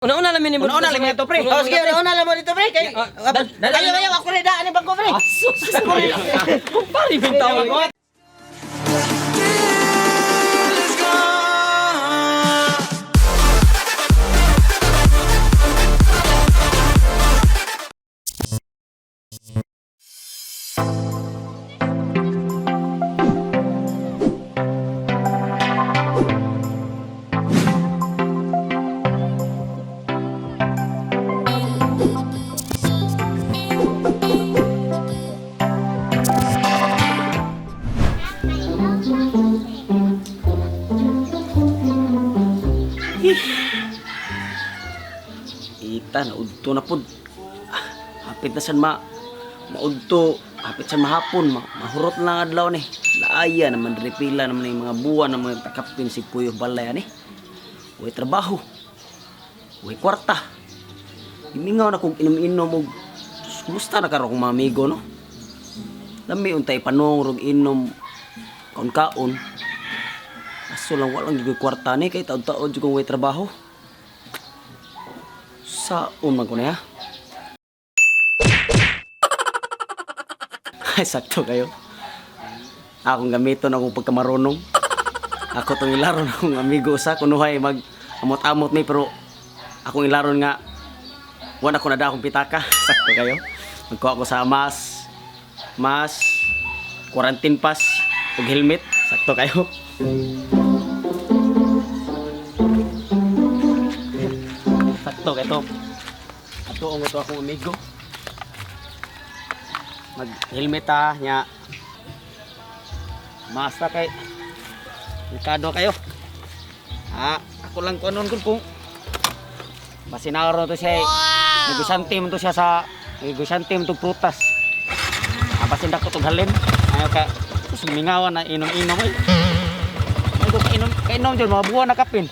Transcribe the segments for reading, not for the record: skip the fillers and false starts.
Una-una lang minimum. Una-una lang ito, pre. Oh, sige, una-una lang mo dito, pre. Ayaw, ako rin daan bangko, pre. Asus! Kumpari yung tawag ko. Ita, naudto na pod. Hapit na san maudto, hapit san mahapon, mahurot na lang adlaw ni. Laaya naman repila naman yung mga buwan na mga takapin si Puyo Balay ani. Uy trabaho. Uy kwarta. Imingaw na kong inom-inom og kumusta na karo kong mga amigo no? Lami untay panong rog inom kaon-kaon. Aso lang walang gigoy kwarta ni kay taon-taon jud kong way trabaho. Saon man ko na ya? Ay, sakto kayo. Akong gamiton akong pagkamarunong. Ako itong ilaron akong amigo sa kunuhay mag amot-amot ni pero akong ilaron nga wala ko na akong pitaka. Sakto kayo. Magkuha ko sa quarantine pass ug helmet. Sakto kayo. Sakto kayo. Atuong ito akong amigo. Mag-helmet nya. Basta kay delikado kayo. Ako lang kuanon kung masinaro to siya. Negosyante mo to siya sa negosyante mo to prutas. Basin dako tong halin. Ayo ka sumingawan na inom-inom ay. Ay kainom jud mga buwan na kapin.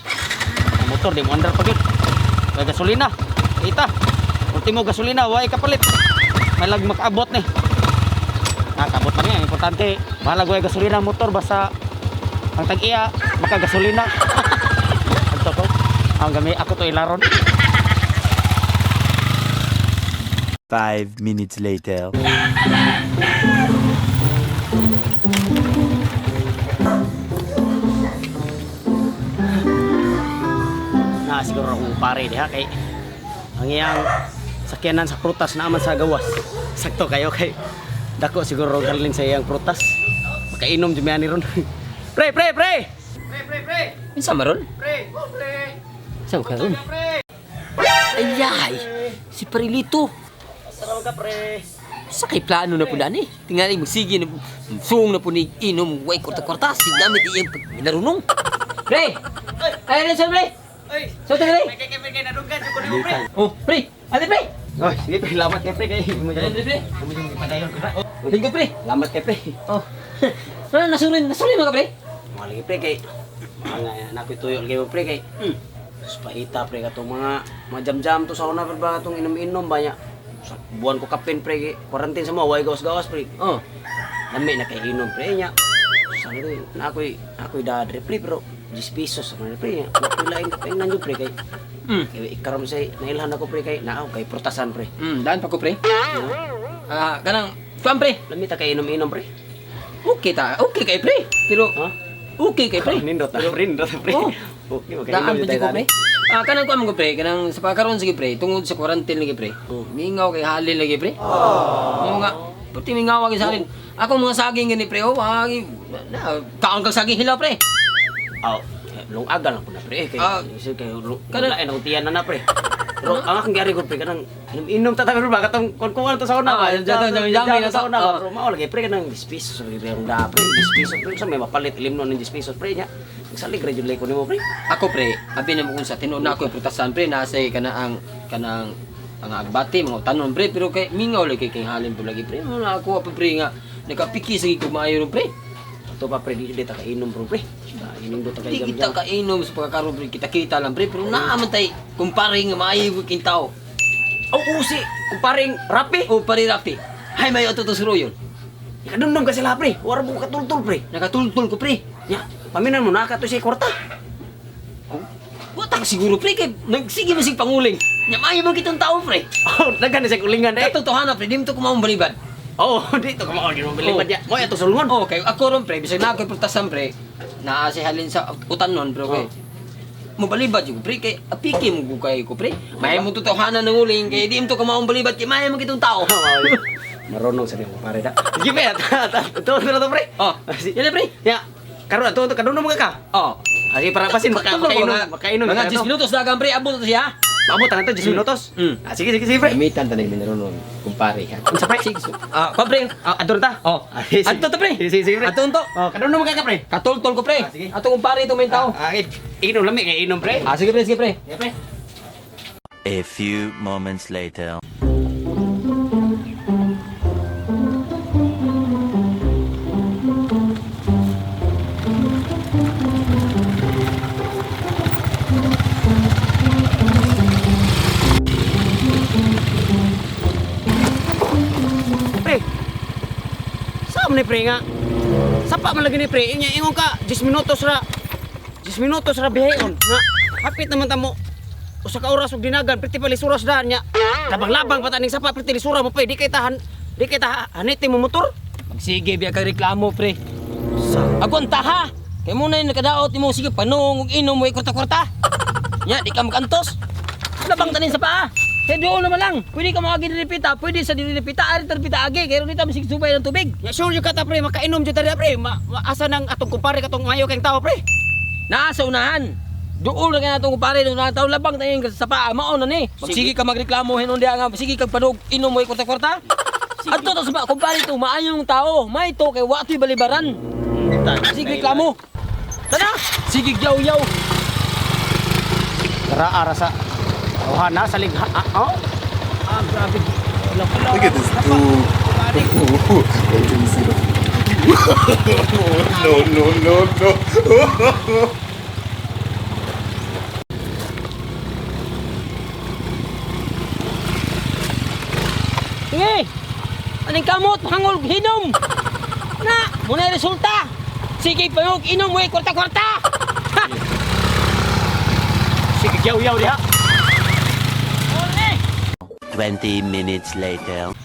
Motor di mo andar pagit. May gasolina. Kita. Ultimo gasolina way kapalit. May lag makaabot ni. Kabot pa niya, importante. Bahala ko gasolina motor basta ang tag-iya maka gasolina. Ito ko. Ang gamay ako to ilaron. 5 minutes later. Siguro akong pare diha kay ang iyang sakyanan sa prutas naman sa gawas. Sakto kayo kay dako siguro galing sa iyang prutas. Makainom jud ni ron. Pre. Insa maron? Pre. Saan ka ron? Ayay! Si Parilito! Saraw ka pre. Sakay plano na po dani. Tingali mo sige na sung na po ni inom way kwarta-kwarta si gamit iyang pinarunong. Pre! Ay rin pre! Oy, So tagay! kay nadunggan jud ko nimo pre. Oh, pre! Ate pre! Oy, sige pre, lamat kay pre kay mo Ate pre! mo jud padayon ko ba. Tingko pre! Lamat kay pre. Oh. Nasulin mo ka pre? Malagi pre kay mga anak ko tuyo lagi mo pre kay. Spahita pre katong mga jam-jam to sa una pre ba katong inom-inom ba nya. Sa buwan ko kapin pre kay quarantine sa mo way gawas-gawas pre. Oh. Lami na kay inom pre nya. Sa ito na ako'y dadre pre pero 10 pesos sa pre nya. Napilain ka nan jud pre kay. Kay ikaram say nailhan ako pre kay naaw kay prutasan pre. Daan pa ko pre. Kanang kuan pre. Lami ta kay inom-inom pre. Okay kay pre. Pero Ha? okay kay pre. Nindot na pre. Oh. Okay, Daan pa ko pre. Kanang kuan mo ko pre, kanang sa pagkaron sige pre, tungod sa quarantine lagi pre. Mingaw kay halin lagi pre. Oo nga. Puti mingaw kay sa halin. Ako mga saging gani pre, wagi kaon kang saging hilaw pre. Aw, lungagan lang po na pre. Kay isip kay Kanang- lain akong tiyan na pre. Pero ang akong gari ko pre kanang inom ta tabi ba katong kuan to sa una. jami na sa to. una. Pero mao lagi pre kanang 10 pesos lagi pre ang da pre. 10 pesos pre sa may mapalit ilimnon ng 10 pesos pre nya. Salig ra jud lay ko nimo pre. Ako pre, abi na mo kung sa tinuod na ako yung prutasan pre, nasay kanang ang agbati mga tanon pre, pero kay mingaw lagi kay halin po lagi pre. Wala ako pa pre nga nakapiki sa ko maayo ron pre. To pa pre di ta kainom bro pre. Inom do ta kay Di kita kainom sa pagkakaroon pre, kita lang pre, pero naaman tay kumpare nga maayo ko kintaw. Oh, usi, kumparing rapi. O pare rapi. Hay may ototusuro yun. Ikadumdum ka sila pre. Wala mo katultul pre. Nakatultul ko pre. Nya, paminan mo na ka to si kwarta. Wata Murag siguro pre kay nagsige man sig panguling. Nya maayo man kitang tao pre. Oh, daghan na sa kulingan eh. Katotohanan pre, di mo to kumaong balibad. Oh, dito ka mao gino bilibad ya. Mo ato sulungon. Oh, kay ako ron pre, bisag na ako prutasan pre. Naa si halin sa utanon bro kay. Mo balibad yung pre kay apiki mo kay ko pre. May mo totohanan ng uling kay di mo to kumaong balibad kay maayo man kitang tao. Marunong sa nimo pare da. Sige pre, to pre. Oh, yan pre. Ya, karon ato kadunong mga ka. Oh. Ari para pasin makainom. Mga 10 minutos na pre abot to siya. Abot ang ito 10 minutos. Sige pre. Gamitan tanay minaron kumpare ha. Unsa pre? Sige. Pre. Adto ta. Oh. Adto to pre. Sige pre. Adto to. Oh, kadunong mga ka pre. Katultol ko pre. Sige. Ato kumpare to may tao. Inom lami kay inom pre. Sige pre, sige pre. Pre. A few moments later. Pre. Saan ni pre nga? Sapa man lagi ni pre. Inya ingon ka 10 minutos ra. 10 minutos ra bihayon. Nga hapit naman tamo. Usa ka oras ug dinagan pretty palisuras da nya. Labang-labang pa taning sapa pretty lisura mo pre. Di kay haniti mo motor. Magsige biya kay reklamo pre. Agon taha. Kay mo na yung nakadaot mo sige panong ug inom mo kwarta-kwarta. Nya di ka makantos. Labang tanin sa paa. Kaya doon naman lang. Pwede ka makagi nilipita. Pwede sa nilipita. Ari tarpita agi. Kaya rin dito masig subay ng tubig. Ya sure yung kata pre makainom jud tadi pre. Asa nang atong kumpare katong mayo kay tao pre. Nasa unahan. Doon na kaya natong kumpare nung natao labang tayo sa paa. Maon na ni. Magsige ka magreklamo hinon diya nga. Sige kag panog inom mo kwarta-kwarta. Adto to sa kumpare to maayong tao. May to kay watoy balibaran. Sige reklamo. Tara. Sige yaw-yaw. Ara sa ohana sa ligha. Oh. Grabe. Look at this dude. Wait till you see the. no. Sige. Aning kamot hangol hinom. Na, muna resulta. Sige panog inom mo kwarta-kwarta. Sige yaw-yaw diha. 20 minutes later. Pre.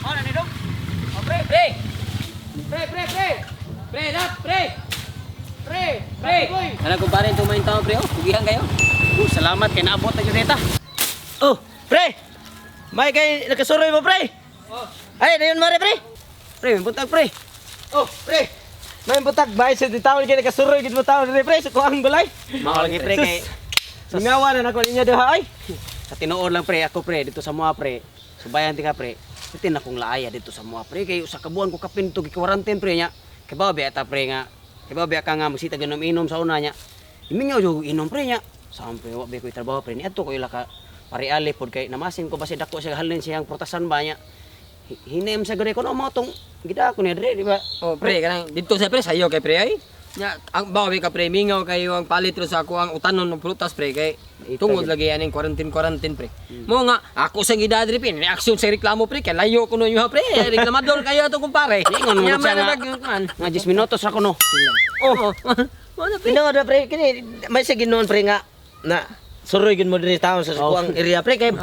Ano ni dong? Oh, pre. Pre, Pre. Ano kumpare to main tao pre? Oh, pugihan kayo. Salamat kay naabot na dito. Oh, pre. May kay nakasuroy mo pre. Oh. Ay, dayon mare pre. Pre, buntag pre. Oh, pre. May buntag bay sa ditawon kay nakasuroy gid mo tawo dire pre sa kuang balay. Mao lagi pre kay singawa na nako niya diha ay. Sa tinuod lang pre ako pre dito sa mua pre. Subayan ti ka pre. Bitin akong laaya dito sa mua pre kay usa ka buwan ko kapin to gi-quarantine pre nya. Kay babe ata pre nga. Kay babe ka nga magsita ginom-inom sa una nya. Imingaw jud inom pre nya. Sampai wa be ko trabaho pre ni adto ko ila ka pariali pod kay namasin ko basi dako siya halin siyang prutasan ba nya. Hinem sa gari ko no mga tong gida ko ni dire di ba? Oh, pre, kanang dito sa pre sayo kay pre ay. Nya ang bawi ka pre mingaw kayo ang palitro sa ako ang utanon ng prutas pre kay tungod lagi aning quarantine pre. Mo nga ako sa gida dire pre reaksyon sa reklamo pre kay layo ko no yung pre reklamador kayo ato kumpare. Ingon mo Nya siya nga. Nga 10 minutos ra ko no. Oh. Wala pre. Pinawa na pre, kini may sige noon pre nga na suroy gid mo diri taon sa kuang area pre kay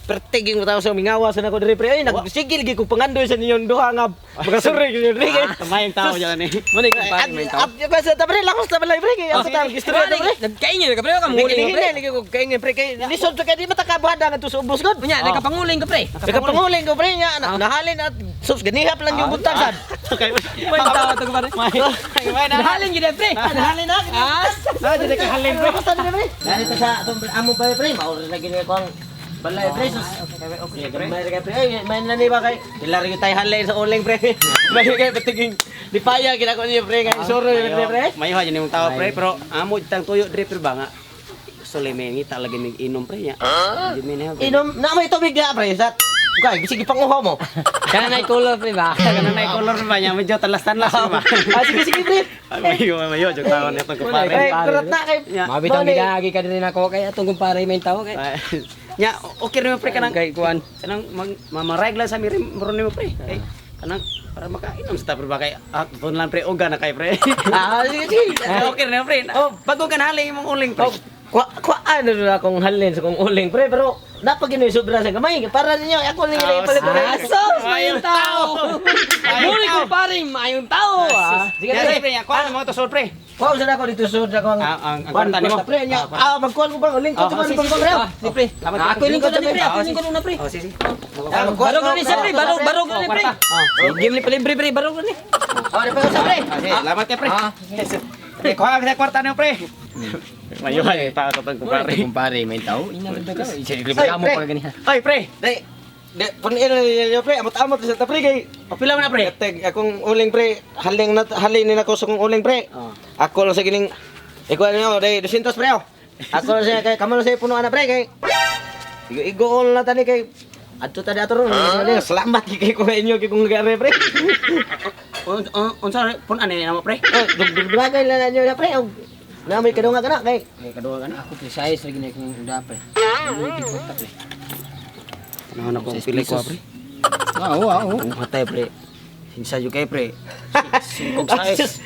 pertiging mo taon sa mingawa sa nako diri pre ay nagsigil gid ko pangandoy sa ninyong duha nga magasuroy gid diri kay Kamayang tao diyan ni. Mo ni kumpare may tao. At ba sa tabre lakos ta balay pre kay asa ta gistorya pre. Nagkaingin ka pre ka muli Hindi pre. lagi ko kay pre kay lisod to kay di matakabuhada nga to sa ubos god. Nya nakapanguling ka pre. Nakapanguling ko pre nya nahalin at sus ganihap lang yung buntag sad. May tao to kumpare. Nahalin gid pre. Nahalin na. Ah, Dili ka halin pre. Basta dili pre. Dito sa atong amo ba pre mao lagi ni ko ang balay pre sus. Okay pre. May pre ay may nani ba kay ilar yung tay halin sa uling pre. May kay patiging dipaya ginako niyo pre kay suro pre. May ha yung tao pre pero amo tang tuyo dire pre ba nga. Gusto lemengi ta lagi mig inom pre nya. Di minha. Inom na may tubig dia pre sat. Okay, sige panguha mo. Kana nay color pre ba? Kana nay color ba nya medyo talas-talas ba. Sige pre. Mayo jud taon nito ko pare. Ay, kurot na kay Mabitang bidagi ka din ako kay atong kumpare may tao kay. nya okay na mo pre kanang Kay kuan. kanang mamaragla sa miri meron nimo pre. Kay kanang para makainom sa pre ba kay pun lang pre uga na kay pre. Sige, sige. Okay na pre. Oh, bago ka na halin imong uling pre. Ano na akong halin sa kong uling, pre, pero dapat gino'y sobra sa gamay. Para ninyo, ako lang yung ipalit pre. Asos, mayong tao. Muli ko paring mayong tao ah. Sige pre, ako ano mo to sol pre. Kuha ko ako dito sud ako ang kwarta nimo. pre niya. Magkuhan ko ba uling ko sa mga pre. Di pre. Ako lingkod na ni pre. Ako lingkod na pre. Oh, sige. Barog na ni sa pre. Barog na ni pre. Game ni palibre pre. Barog na ni. Oh, di pa ko sa pre. Salamat kay pre. Okay, kuha ka sa kwarta nimo pre. Mayuhay pa ako tong kumpare. Kumpare, may tao. Ina ganda ka. Sige, Ay, mo pre. pa ganihan. Oy pre. Di, punin niyo pre, amot-amot sa ta pre kay Pila man na pre. Teg akong uling pre, halin na ko sa kong uling pre. Ako lang sa gining ikuha niyo, day 200 pre. Ako lang sa kay kamo lang sa punuan na pre kay igo na tani kay adto ta dato ron. Salamat kay ko inyo kay kung gare pre. Unsa pun ani namo pre? Dugdugay lang na niyo na pre. Na may kadunga kana kay Kaduwa ka na. Ako precise lagi na kung dapat. Hindi ko ta pre. Ano na ko pili ko pre? Oo. Matay pre. Sinsa yu kay pre. Singkog Asus.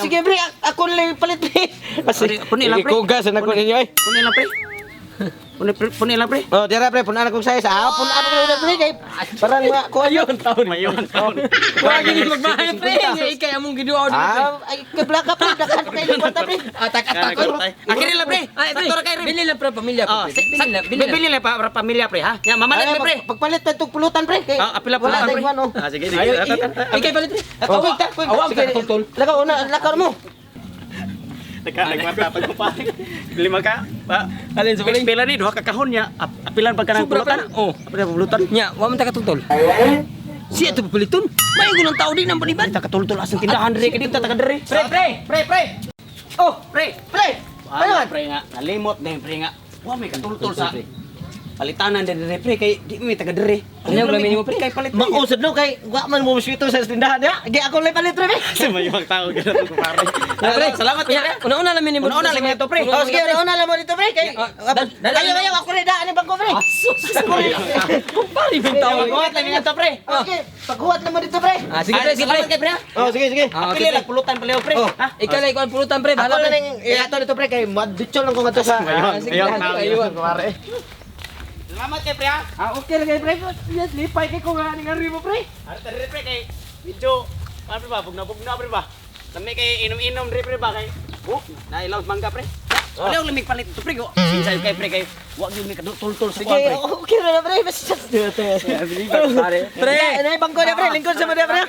Sige pre, ako lang palit pre. Puni lang pre. Kugas na ko ninyo ay. Puni lang pre. Puni lang pre. Oh, dira pre, punan akong size. Punan ko pre kay parang ko ayon taon. Mayon taon. Wag ni magbahay pre. Ikay among giduaw dito. Ay kablaka pre, dakan kay kwarta pre. Atak-atak ko. Akiri lang pre. Sakto kay Bili lang pre pamilya Oh, ko. Bili. bili lang para pamilya pre ha. Ya mamalit pre pre. Pagpalit ta tug pulutan pre kay. Apila Wala pre. tayong ano. Sige Ikay palit pre. Awag ta, Tol. Lakaw mo. Nagmatapag ko pa. Lima ka. Alin sa pila ni duha ka kahon niya. Apilan pag kanang Sobra pulutan. ka. Oh, apila pulutan. Nya, wa man ta katutol. Siya to paliton. May gunang tao din ang paniban. Ta katultul asang tindahan dire kadi ta taga dire. Pre. Oh, pre. Ano pre nga nalimot din pre nga. Wa may katultul sa palitanan din dire pre kay di may taga dire. Ano yung lamin mo, pre? Kay palit. Mausad no kay wa man mo musito sa tindahan ya. Gi ako lang palit pre. Sa mayong tao gid ko pare. Salamat Nya, pre. una-una lamin mo. Una lamin to pre. Oh sige, una lang mo dito pre kay. Ayo ako rin daan ni bangko pre. Kumpari mo tao. Paghuat lang to pre. Okay, paghuwat na mo dito pre. Sige pre, sige pre. Salamat kay pre. Oh sige sige. Apili lang pulutan paleo pre. Ha? Ikaw lang ikaw ang pulutan pre. Ako Bahala lang pre. ning ato dito pre kay madutso lang ko ngadto sa. Ayun. Salamat kay pre ha. Okay lang kay pre. Yes, lipay kay ko nga ning ari mo pre. Ano tadi pre kay video ano ba bugna pre ba? Lami kay inom-inom pre ba kay nailaw mangga pre. Wala lamig palit to pre ko. Sinsa kay pre kay wa gyud mi kadultul sa Sige, kwan pre. okay na pre. Basta pre. Nay bangko na pre, lingkod sa mo na pre.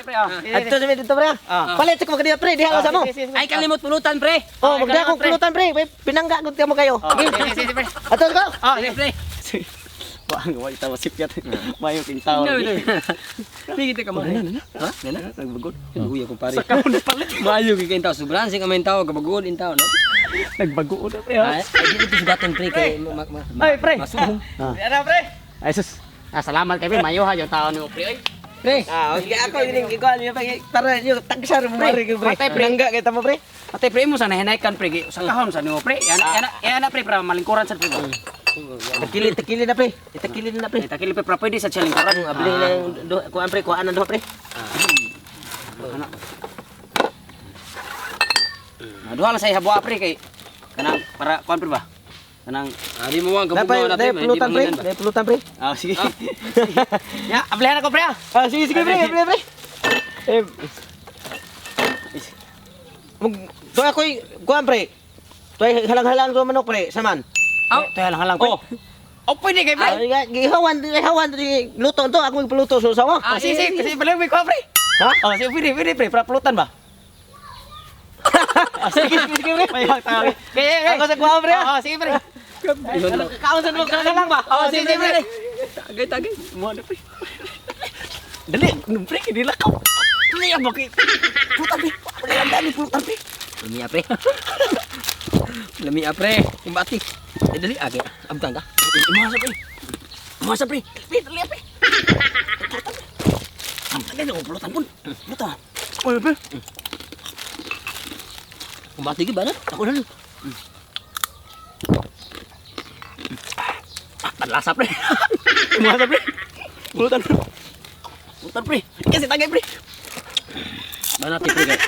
Adto sa mi dito pre. Palit ko kadiya pre, diha sa mo. Ay kalimot pulutan pre. Oh, magda akong pulutan pre. Pinangga gud ka mo kayo. Sige pre. Ato ko. Sige pre. Wang wa ita wasipyat. Mayo king tao. Sige ka mo. Ha? Nana? Nagbagod. Uy ako pare. Sa kahon palit. Maayo kay tao sobrang sing amay tao kabagod in tao no. Nagbago na pre ha. Ay dito sugaton pre kay Ay pre. masubong. Ano pre? Ay sus. Salamat kay pre mayo ha yung tao ni pre. Pre. Okay, ako gining igual niya para niyo tagsar mo mari ko pre. Pinangga kay tamo pre. Ate pre mo sa nahinaykan pre sa kahon sa nimo pre. Yana pre para malingkuran sa pre. Takili na pre. Takili na pre. Takili pre para pwede sa lingkuran. Abli na kuan pre, kuan na do pre. Duha lang sa ihabwa pre kay kanang para kuan pre ba? Kanang Ari mo ang kabugnaw na pre. Pulutan pre. Dai pulutan pre. sige. Ya, ablihan ako pre. Sige sige pre, pre. To ako kuan pre. To halang-halang ko manok pre, saman. Tayo lang pre. Oh, pwede kay pre. Gihawan luto to ako magpuluto so sawa. Sige kasi pala may kuan pre. Ha? Oh, sige pwede pre para pulutan ba? Sige pre. May tao. Kaya Ako sa kuan pre. sige pre. Kausan mo lang ba? Sige pre. Tagay. Mo na pre. Dali, pre kinilakaw. Dali ang bakit. Pulutan pre. Dali pulutan pre. Lami pre. Lami pre. Kumbati. Dali age. Abtang ka. Masa pre. Dali pre. Dali ang pulutan pun. Pulutan. Oh, pre. Kumbati gi ba na? Ako na. Lasa pre. Lasa pre. Pulutan pre. Pulutan pre. Kasi tagay pre. Mana ti pre kay.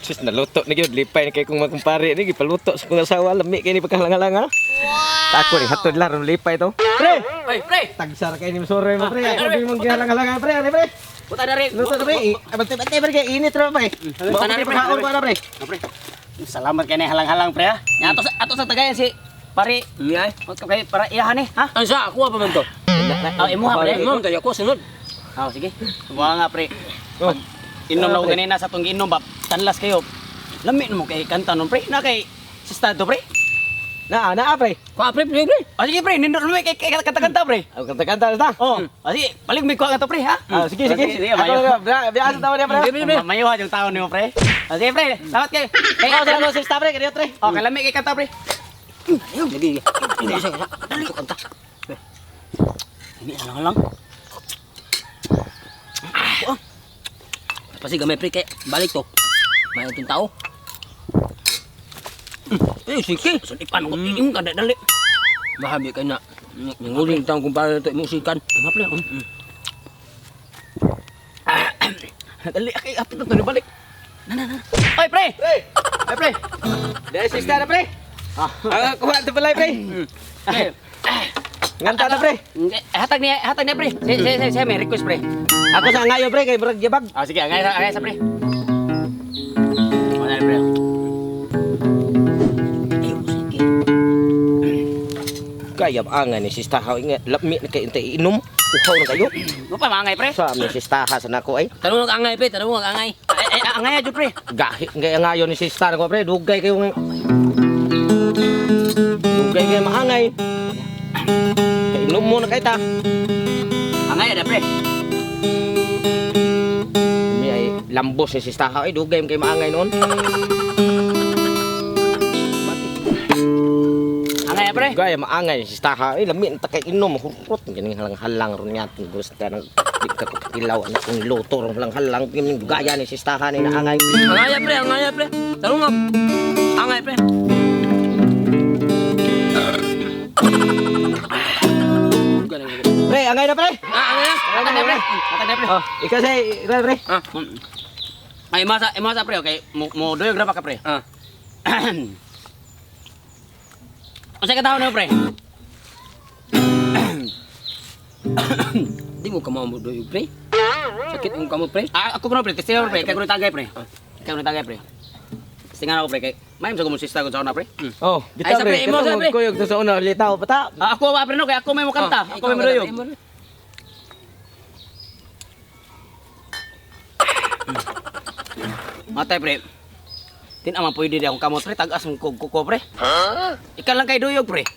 Sus naluto na gyud lipay ni kay kung magkumpare ni gipaluto sa kong asawa lami kay ni pagkahalang-halang ha. Ako ni hatod lang lipay to. Pre, Ay, pre. tagsar kay ni sore mo pre. Ako di mong gihalang-halang pre, ani pre. Puta na rin. Luto na pre. Abante-bante pre kay init ra pre. Puta na rin pre. Kaon pa na pre. Salamat kay ni halang-halang pre ha. Nya ato sa tagayan si pare. Ngay. Kay para iyahan ni ha. Ang sa ako pa man to. Oh, imo ha pre. Ma'am, tayo ko sunod. Oh, sige. Buha nga pre. Inom na ko ganina sa tong giinom ba. Tanlas kayo. Lami mo kay kanta nun pre. Na kay si Stado pre. Na pre. Ko pre pre. Oh, sige pre, nindot mo kay kanta pre. Ako kanta-kanta na. Oh, sige, balik mi ko nga to pre ha. Sige. Mayo. Biasa tawo niya pre. Mayo ha yung tao nimo pre. Sige pre, salamat kay. Kay ako sa si Stado pre, kay pre. Oh, kay lami kay kanta pre. Ayun, lagi. Hindi siya. Dali ko kanta. Ini lang. Pasti gamay pre kay balik to. May itong tao. Eh, sige. Sunipan ko tingin ka dali. Bahabi ka na. Nanguling taong kumpara ito musikan. Ano pre? Dali kay apit na to balik. Na. Oy pre. Oy pre. Dahil si Stado pre. Kuha ito pala pre. Nganta na pre. Hatag niya pre. Saya may request pre. Ako sa ngayo pre kay Brad Jabag. Sige, angay sa pre. Mana pre? Kaya angan ni sistaha ingat lami na kay intay inom. Uhaw na kayo. Mo pa mangay pre? Sa amin sistaha sa nako ay. Tanong ang angay pre, tanong ang angay. Angay aja pre. Gahi ngay ngayon ni sistaha ko pre dugay kayo ng dugay kay maangay. Kay inom mo na kay ta. Angay ada pre. May ay lambos ni sistaha ay dugay kay maangay noon. Angay pre. Gaya maangay si sistaha ay lami na kay inom hurot ganing halang-halang ron yat gusto nang di ka kilaw anak kong luto ron halang-halang gaya ni sistaha ni naangay. Angay pre. Tanong ang angay pre. Pre, angay na pre. Angay na. Hatag na pre. Oh, ikaw say pre. Ay masa pre okay. Mo doyog ra pa ka pre. Unsa ka tawo na pre? Di mo kamamo do pre. Sakit ang kamot pre. Ako pre, kasi pre, kay ko tagay pre. Kay ko tagay pre. Tingan ako pre kay may sa ko sista ko sa una pre. Oh, Ay, sa pre, imo, sa pre. Kuyog to sa una litaw pata. Ako ba pre no kay ako may mo kanta. Ako may mo doyog. Matay pre. Tinama pwede di akong kamot pre, tagas mong kuko pre. Ikaw lang kay duyog pre.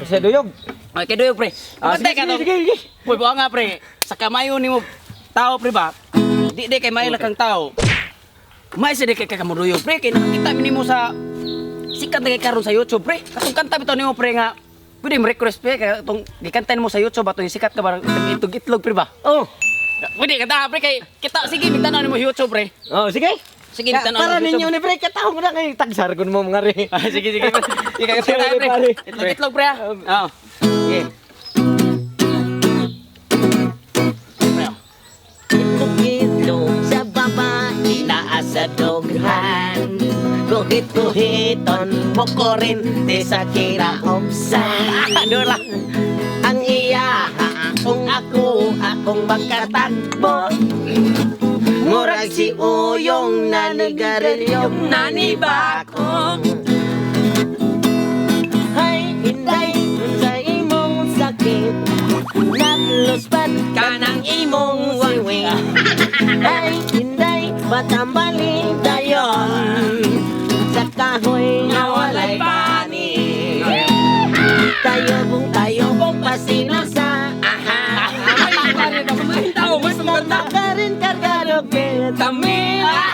Kasi duyog. Ay kay duyog pre. Matay ka to. Sige. Puy buha nga pre. Sa kamayo nimo tao pre ba? Di kay may lakang tao. May sa di kay kamuduyog pre kay nakita mi nimo sa sikat na kay karon sa YouTube pre. Katong kanta bitaw nimo pre nga pwede mo request pre kay tong gikantahin mo sa YouTube atong sikat ka ba itlog pre ba? Oh. Pwede kanta pre kay kita sige bitaw nimo YouTube pre. Oh, sige. Sige bitaw Para nimo ninyo ni pre kataw mo na kay tagsar kun mo mga re. Sige sige. Ika kanta pre. Itlog pre ah. Oo. Sige. Itlog-itlog sa babae na sa doghan. Guhit-guhiton mo ko rin di sa kiraomsan. Ano lang. Ang iya kung akong makatagbo. Murag si Uyong nanigarilyong nanibakong. Hay, hinday sa imong sakit. Nagluspat ka ng imong wiwi. Hay, hinday matambali dayon. Sa kahoy nga walay pani. Tayo bong pasinosa. Nagkarin kargarog Tamila.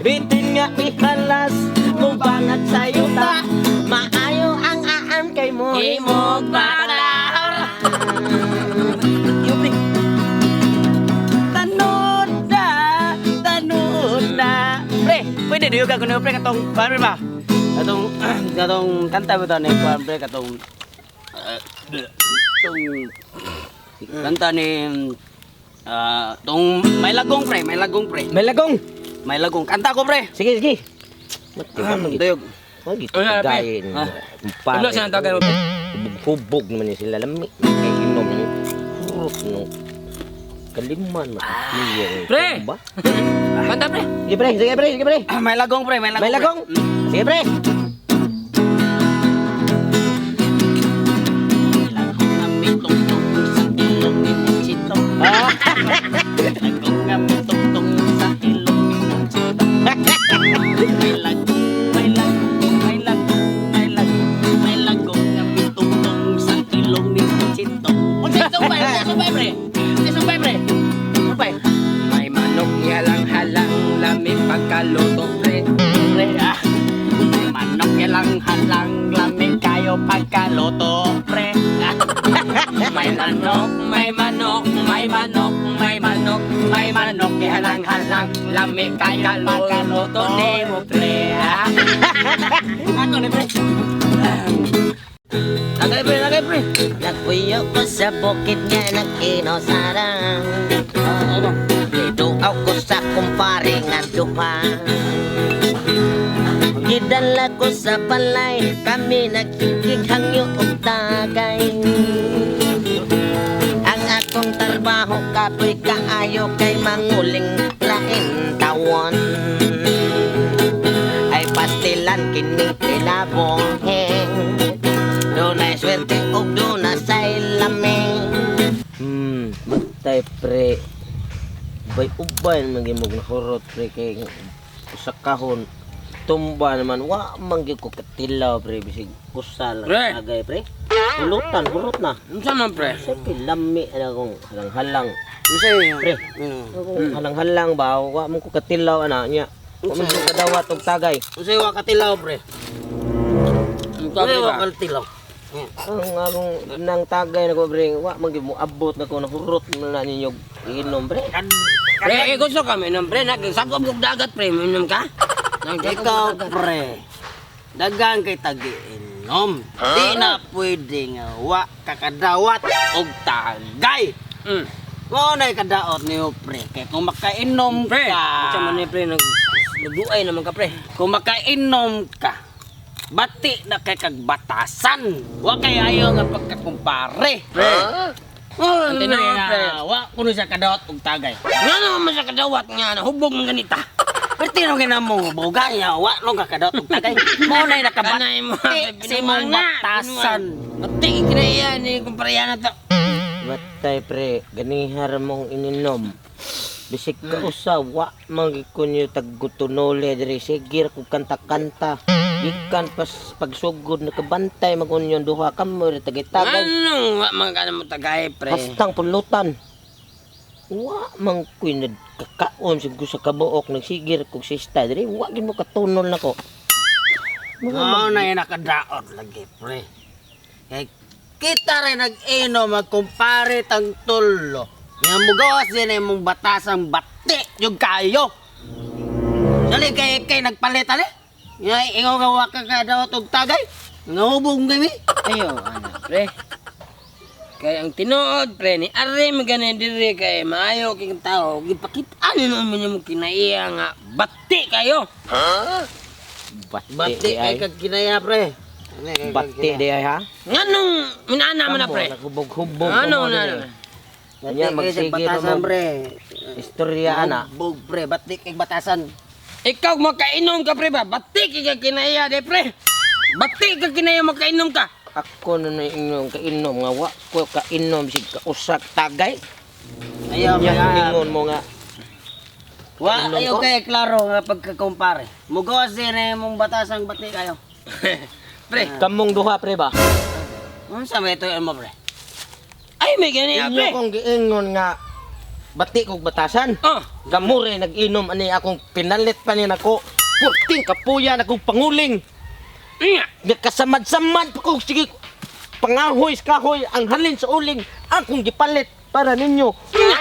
Bitin nga ihalas mong bangat sa yuta. Maayo ang aan kay mo imog bata. Tanod na. Pre, pwede duyog ako na pre katong paano ba? Katong kanta ba to ni pre katong Kanta ni tong may lagong pre, may lagong pre. May lagong. May lagong. Kanta ko pre. Sige, sige. Mati ba magit? Dayog. Magit. Ano, Pre? Gayin. Ha? Ano siya ang tagay mo, pre? Hubog naman niya sila. Lami. Kaya inom niya. Hurot no. Kaliman. Matiyang. Pre! Kanta, pre. Sige, pre. Sige, pre. Sige, pre. May lagong pre, may lagong. May lagong. Sige, pre. May manok halang-halang lamig pagkaluto, pre. Pre, ah. May manok lang halang lamig kayo pagkaluto pre. May manok, may manok, may manok, may manok, may manok halang-halang lamig pagkaluto ni mo, pre. Ako ni pre. Tagay pre. Nagpuyo ko sa bukid nga nagkinosarang Iduaw ko sa kumpare nga duha Gidala ko sa balay Kami nagkikighangyo og tagay Ang akong trabaho kapoy kaayo Kay manguling lain tawon Ay pastilan kini kinabongeng Dunay swerte og dunay lamig Matay, pre. Ubay magimog na hurot, pre. Kay sa kahon. Tumba naman. Wa manggig ko katilaw, pre. Bisig usal. Pre. Agay, pre. Hulutan, hurot na. Ano sa man, pre? Sa pilami na kong halang-halang. Unsay Pre. Kung halang-halang ba, wa man ko katilaw ana niya. Wa man ko kadawat og tagay. Unsay wa katilaw pre. Ang Unsay wa ba? katilaw. Ang akong nang tagay na ko, pre. Wa man gyud mo abot na ko na hurot na ninyo inom, pre. Pre, gusto kami nung pre. Nagsagop kong dagat, pre. Minum ka? Ikaw pre. Dagang kay tagi-inom. Di na pwede nga wa kakadawat og tagay. Mo na kadaot niyo pre. Kay kung makainom Pre, ka. sa man ni pre. Nagduay naman ka, pre. Kung makainom ka, bati na kay kag batasan. Wa kay ayo nga pagkakumpare. Pre. Oh, Ang tinood, pre. Wa kuno siya kadaot og tagay. Nga naman sa kadawat nga na. Hubog ng ganita. Pero tino mo boga niya, wa no ka kadaot og tagay. Mo na Kanay mo. nakabati si mong batasan. Mati, kinaya ni kumparayan na to. Matay, pre. Ganihar mong ininom. Bisig ka usawa, magikunyo taggutunole diri sigir kung kanta-kanta. Ikan pas pagsugod nakabantay magunyon duha ka mo tagay-tagay. Anong mga mo tagay, pre? Hastang pulutan. Wa man kuy kakaon siguro sa kabuok nagsigir kog sista diri wa gid mo katunol nako. Mo na nakadaot lagi pre. Kay kita rin nag-inom magkumpare tang tulo. Nga mugawas din ay mong batasang bati yung kayo. Dali kay nagpalitan eh. Nga ingaw gawa ka kadaot og tagay. Ngahubong kami. Ayo, anak, pre. Kaya ang tinuod, pre, ni Ari maganin diri kay maayo kay tao. Gipakita ano naman yung kinaiya nga bati kayo. Bati kay kag kinaya pre. Bati di ay ha. Nganong minana mo na, pre? Naghubog-hubog. Ano na? Nya magsigir batasan mo. pre. Istorya ana. Bug pre, bati kay batasan. Ikaw makainom ka, pre ba? Bati kay kinaiya de, pre. Bati ka kinaiya makainom ka. Ako na inyong kainom nga wa ko kainom sig kausak tagay. Ayaw Nya kaya. ingon mo nga Wa Inom ayo ko? kay klaro nga pagkakumpare. Mugawas din ay mong batasang bati kayo. Pre, kamong duha, pre ba? Unsa may ito mo pre? ay may ganyan, Inyo pre. kong giingon nga bati kog batasan. Oh, Gamure nag-inom ani akong pinalit pa ni nako. Purting kapuya na kong panguling. iya. Kasamad-samad pa ko sige pangahoy kahoy ang halin sa uling akong gipalit para ninyo.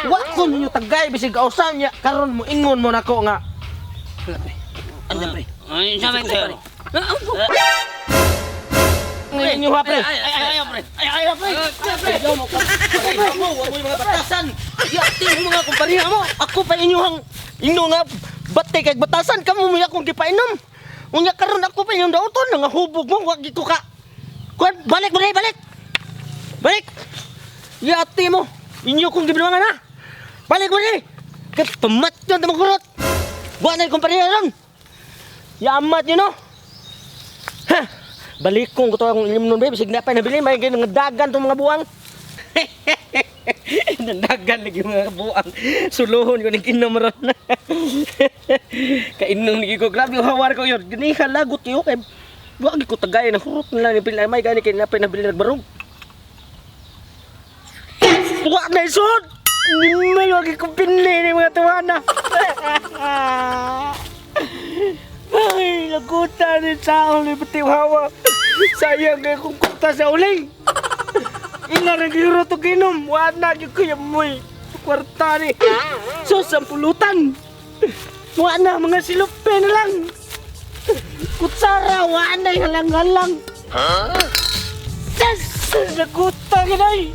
Wa ko ninyo tagay bisig kausan niya karon mo ingon mo nako nga Ano, pre? Ay, sa may ito. Inyo ha, pre. Ay, pre. Ayaw mo ko. Ayaw mo, wag mo yung mga batasan. Yati mo mga kumpariha mo. Ako pa inyong nga bate kay batasan kamo mo akong gipainom. Unya karon ako pa inyong dauton nga hubog mo wag gito ka. Kuan balik mo balik. Balik. Yati mo. Inyo kong gibinuangan ha. Balik mo ni. Kay pamatyon ta magurot. Buwan na kumpariha ron. Yamat you know. Ha. Balik kong gusto akong ilim nun, babe. Sige na pa, nabili. May ganyan nga dagan itong mga buwang. Nandagan lagi mga buwang. Suluhon ko ng kinom ron. Kainom lagi ko. Grabe yung hawar ko yun. Ganihan lagot yun. Kaya buwag ko tagay na hurot na lang. May gani kayo na pa, nabili nagbarong. Buwag na isod! May wag ko pinli ng mga tawana. Ay, lagutan ni Sao ni Pati Hawa. Sayang kaya kung kuta sa uling. Ina rin giro to ginom. Wala na kuya mo'y kwarta ni. So, sampulutan. Wala na, mga silupe na lang. Kutsara, wala na, halang-halang. Yes! Lagutan ka na eh.